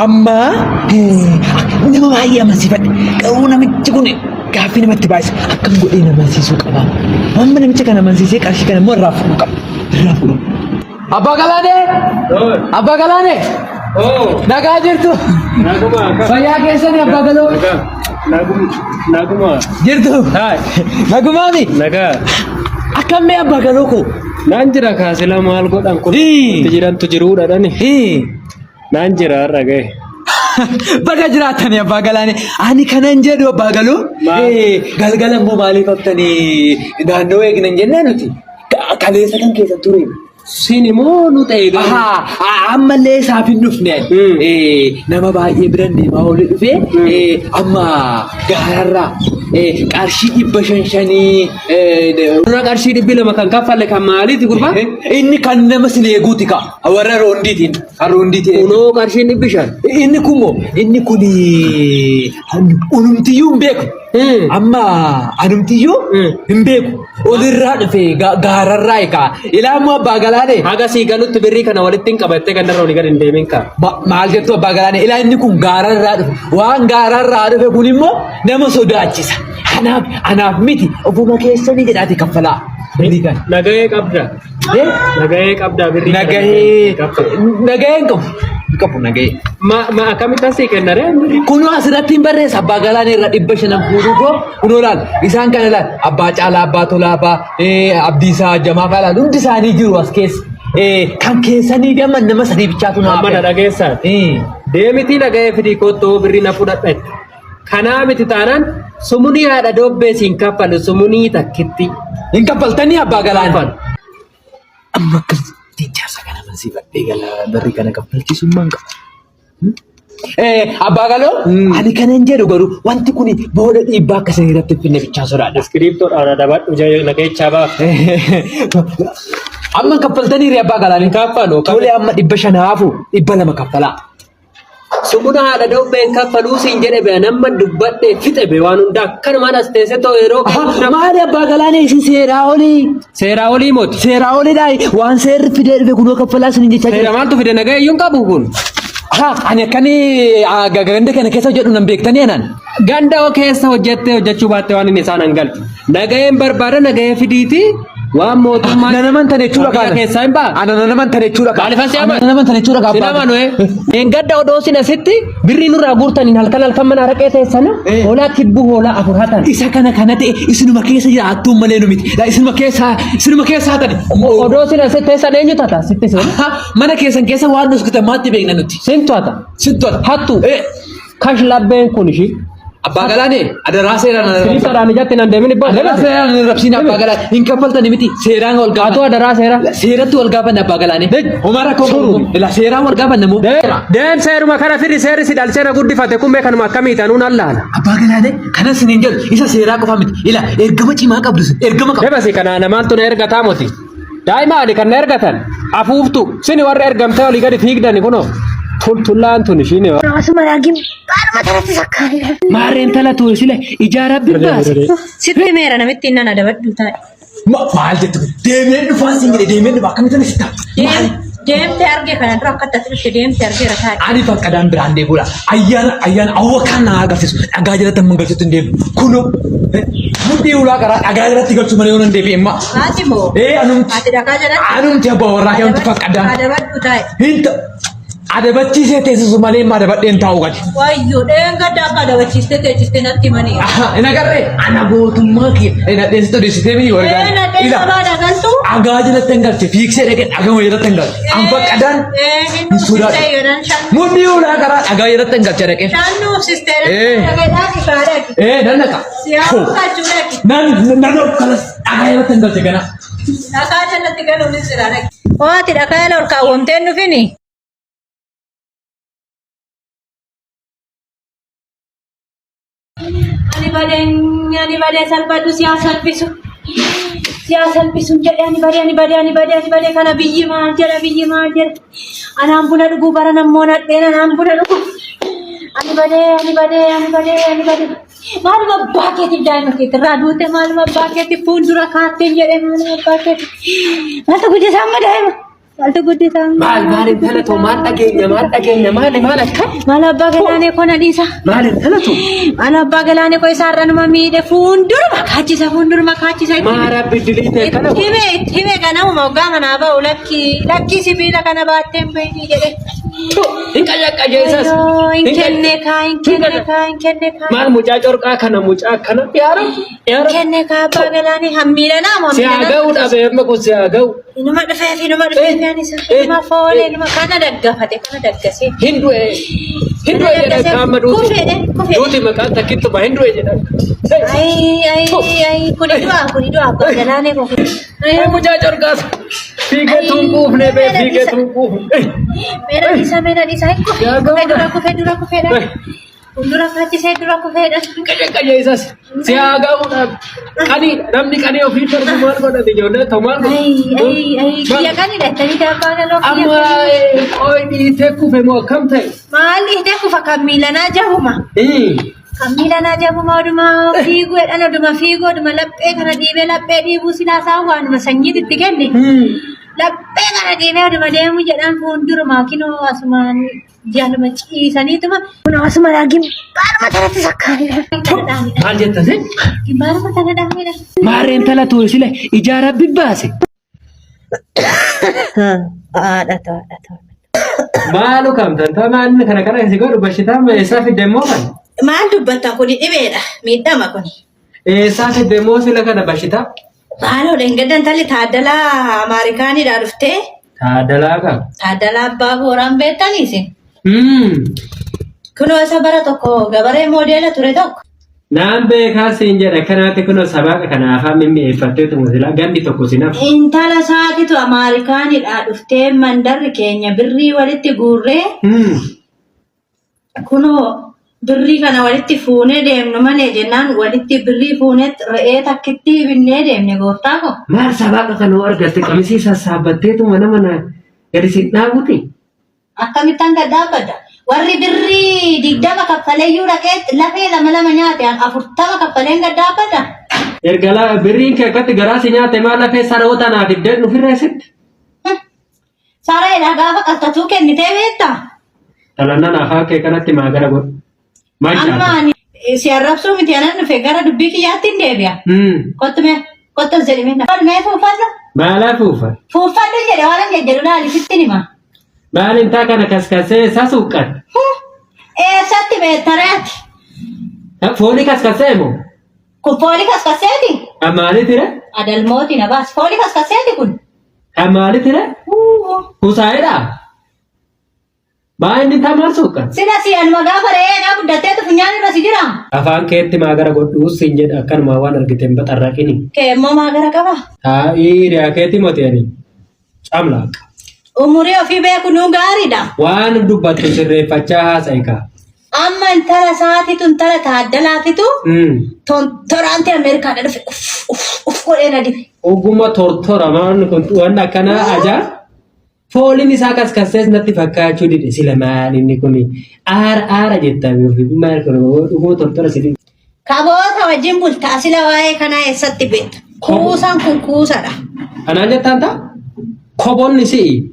amma nama baay'ee amansiifadhe qaruu namichi kun gaaffii namatti baay'isa akkam godhee nama amansiisuu qaba amma namicha kana amansiisee qarshii kana immoo irraa fudhuu qaba irraa fudhuu Abbaa Galaanee nagaa jirtu fayyaa keessanii Abbaa Galoo naguma jirtu nagumaami nagaa akkamii Abbaa Galoo ko naan jira kaasila maal godhan kun jirantu jiruudha dhani naan jira ragee baga jiraatanii Abbaa Galaanee ani kanan jedhu Abbaa Galoo galgala immoo maaliif haftanii naannoo eegnan jennee nuti kaleessa kan keessa ture Sinimo nu ta'e ammallee isaaf hin dhufne nama baay'ee biran deemaa oole dhufee amma gaararraa qarshii 500 qarshii 200 kan kaffalle kan maaliiti gurbaa inni kan nama sin eeguuti ka warra roondiitiin unoo qarshii 500 inni kun unumtiyyuu hin beeku amma anumtiyyuu hin beeku olirraa dhufe gaararraa egaa ilaamu Abbaa Galaanee haga sii galutti birrii kana walitti hin qabattee gandarra olii gadi hin deemin ka maal jettu Abbaa Galaanee ilaa inni kun gaararraa dhufe waan gaararraa dhufe kun immoo nama sodaachisa anaaf miti ofuma keessanii jedhaati kaffalaa birrii kana nagahee qabda birrii nagahee qabu nagahee ma akkamitti asii kennare kunoo asirratti hin barreessa Abbaa Galaanee irraa 500 fuudhuu koo kunoo laal isaan kana laal Abbaa Caalaa Abbaa Tolaa Abbaa Abdiisaa Jamaa fa'aa laal hundi isaanii jiru as keessa kan keessanii deeman nama sadii bichaatu naaf mana dhageessaa deemitii nagahee fidii kottoo birrii na fudhadhe kanaa miti taanaan sumunii haadha doobbee siin kaffalu sumunii takkitti hin kaffaltanii Abbaa Galaanee amma akkasitti jaarsa kana mansiifadhee gala barri kana kaffalchiisummaan qaba. Abbaa Galoo ani kanan jedhu garuu wanti kun booda dhiibbaa akkasii irratti finne bichaa sodaadha. Iskiriiptoodhaan dabadhu nagahechaa baaf. Amma kaffaltanii Abbaa Galaanee kaffalu tolee amma 500 hafu 200 kaffalaa. Sumuna haadha doobbeen kaffaluu siin jedhe bee nama dubbadhee fixe bee waan hundaa akkanumaan as teessee ta'u yeroo maali Abbaa Galaanee isin seeraa olii mooti seeraa oliidhaa waan seerri fidee dhufe kunoo kaffalaa isin jechaa jira maaltu fide nagahee iyyuu qabu kun ani akkanii ganda kana keessa hojjedhu nan beektanii anan ganda keessa hojjechuu baatte waan inni isaan hangaltu nagaheen barbaada nagahee fidiiti waan mootummaan ana naman tane jechuudha kana keessaa hin baa ana naman tane jechuudha kana maaliif asii ana naman tane jechuudha kana sinama nuyi gadda odoo sin asitti birrii nurraa guurtaniin halkan mana haraqee teessana hoolaa kibbuu hoolaa afur hatan isa kana ta'e isinuma keessa jira hattuun malee nu miti isinuma keessa hatani odoo sin asitti teessan eenyu tata sitti sin mana keessan keessa waan nuskutan maatti beekna nuti sintu hattu kash labbeen kun ishii Abbaa Galaanee adaraa seeraan Filiippaadhaan ijatti nan deemin ibba adaraa seeraan rabsiin Abbaa Galaanee hin kaffaltani miti seeraan wal gaafatan atu adaraa seeratti wal gaafanne Abbaa Galaanee homara koo ila seeraan wal gaafanne moo deem seeruma kana firi seerri si dhalcheera guddifate kumbee kanuma akkamiita nuun allaala Abbaa Galaanee kana sinin jedhu isa seeraa qofa miti ila ergama cimaa qabdu ergama qabdu debasi kana namaaltu na ergataa moti daa'imaani kan na ergatan afuuftu sini warra ergamtee olii gadi fiigdani kunoo tullaan tun ishiin asuma raagim baarma taratti sakkaani maarreen tala ture sile ijaaraa birbaase sitti meera namitti innana dabadhu taa'e maal jettu deemeen dhufaan sin jedhe deemeen dhufa akkamitti sitta deemte argee kana dura akka taasifatte deemte argeera taa'e ani fakkadaan biraan deebi'uudha ayyaana awwakaan na agarsiisu dhagaa jalatti amma galchuutti hin deebi'u kunoo mudhii ulaa qaraa dhagaa jalatti galchuu malee yoo nan deebi'e imma haati moo anumti dhagaa jalatti anumti abbaa warraa kee fakkadaan dabadhu taa'e hinta adabachiisee teessisu malee imma adabadheen taa'u gadi. Wayyoo gadda akka adabachiistee teessistee natti manii. Ina garree ana gootummaa kee ina dheessitoo deessitee mini wargaan. Ina dheessa baadha galtu. Dhagaa jalatti hin galche fiiksee dhaqee dhagama jalatti hin galche. An fakkadaan. Hin suudhaa. Mudhii ulaa qaraa dhagaa jalatti hin galche dhaqee. Shaannuu obsistee dhaqee dhaaqi faadhaaqi. Dandaqa. Siyaasuu kaachuu dhaqi. Nan kalas dhagaa jalatti hin galche gana. Dhagaa jalatti galuun ni sira dhaqi. Waati dhagaa jala ol kaawwamteen dhufini. Ani badee salphadhu siyaasa salphisu jedhe ani badee kana biyyi maal jedha anaan buna dhuguu bara nammoo nadheen anaan buna dhugu ani badee maaluma abbaa keetiif daa'ima keetirraa duute maaluma abbaa keetiif fuuldura kaatteen jedhe maaluma abbaa keetiif maaltu guddisaa amma daa'ima Maaltu guddisaa? Maal intala too maal dhageenya maal akka? Maal abbaa galaanee koo na dhiisa? Maal intala too? Maal abbaa galaanee koo isaarra nama miidhe fuulduruma kaachisa. Maara biddilii ta'e kana. Hime ganamuma hoggaa manaa ba'u lakkii sibiila kana baatteen bahii jedhe. Hin qajeessas. Hin kenne kaa. Maal mucaa corqaa kana mucaa kana yaara. Kenne kaa abbaa galaanee hammiidha naama. Si haa ga'u dhabe amma kun si haa ga'u. Inuma dhufee inuma foole inuma kana daggasee. Hin du'e jedhan kaama duuti maqaan takkitti ba hin du'e jedhan. Kuni du'a abbaa galaanee koo. Mucaa corqaas fiigee tunquufne bee fiigee tunquufne. Meena dhiisaa dura kufeedha. Fuuldura kaachisee dura kufeedha. Qajeessas si haa ga'uudhaaf namni qanii ofii darbu maal godhate ijoollee ta'u maal godhate. Biyya kan hidhatanii daabbaa galoo Amma qoy dhiitee kufe moo akkam ta'e? Maal dhiitee kufa kan miilanaa jahuma. Kan miilanaa jahuma oduma fiiguu oduma laphee kana dhiibee laphee dhiibuu silaasaa waanuma sanyiitti itti kenne. Laphee kana dhiibee oduma deemu jedhan fuulduruma kinoo asumaan jaaluma ciisaniituma kunoo asuma gimbaaruma tanatti sakkaanidha. Maal jettase? Gimbaaruma tana dhaanidha. Maarreen tala ture sile ijaara bibbaase. Haadha. Maalu kamtan tamaan kana si godhu bashitaa eessaa fiddeemmoo kan? Maal dubbatta kuni dhibeedha miidhama kuni. Eessaa fiddeemmoo sila kana bashitaa? Maaloo dhengaddan talli taaddalaa Ameerikaanidhaa dhuftee? Taaddalaa kam? Taaddalaa abbaa booraan beektaniisi? Kunoo isa bara tokko gabaree moodeela ture tokko. Naan beekaa siin jedha kanaatti kunoo sabaaqa kana afaan mimmi'eeffatteetu musila gandi tokko sinaaf. Intala isaatitu Ameerikaanidhaa dhuftee mandarri keenya birrii walitti guurree. Kunoo birrii kana walitti fuunee deemnu malee jennaan walitti birrii fuunee re'ee takkitti binnee deemne gooftaa ko. Maal sabaaqa kana argatte qamisii sassaabbatteetu mana gadi siin dhaabuti? Akkamittaan gad dhaabbadda? Warri birrii 20 kaffaleeyyuu dhaqee lafee lama nyaate 40 kaffaleen gad dhaabbadda? Erga birriin kee akkatti garaa si nyaate maal lafee saroota naaf iddeen dhufirreessitti? Sareedha gaafa qaxxatuu kennitee beektaa? Talannan afaan kee kanatti maa gara godhu? Ammaan si arrabsuu miti anan dhufe gara dubbii kiyyaatti hin deebi'a. Kottu jedhime mee fuufadhu? Maalaa fuufa? Fuufadhu jedhe waan jejjedhu laali sitti hima. Maalin taa kana kaskasee isaa suuqqan? Eessatti beettareeti? Foolii kaskasee moo? Kun foolii kaskaseeti? Maalitire? Adalmooti na baas. Foolii kaskaseeti kun? Maalitire? Kusaayidhaa? Baay'inni taa maal suuqqan? Sila anuma gaafa re'ee guddatteetu funyaan irra si jira. Afaan keetti maa gara godhuus siin jedha akkanuma waan argiteen baxarraqini. Kee immoo maa gara qaba? Hiriyaa keetti moteeni. Camlaaqa. Umurii ofii beeku nuu gaariidha. Waan dubbattu sirreeffachaa haasa'i kaa. Amma intala isaatiitu intala taaddalaatitu tortoraanti Ameerikaadha dhufe uf godhee na dibe. Ogummaa tortora maan kun waan akkanaa ajaa. Fooliin isaa kaskasees natti fakkaachuu dide sila maal inni kun aara jettaa maal kun dhuguu tortora sidi. Kaboota wajjin bultaa sila waa'ee kanaa eessatti beektu. Kuusaan kun kuusadha. Kanaan jettaan ta'a? Koboonni si'i.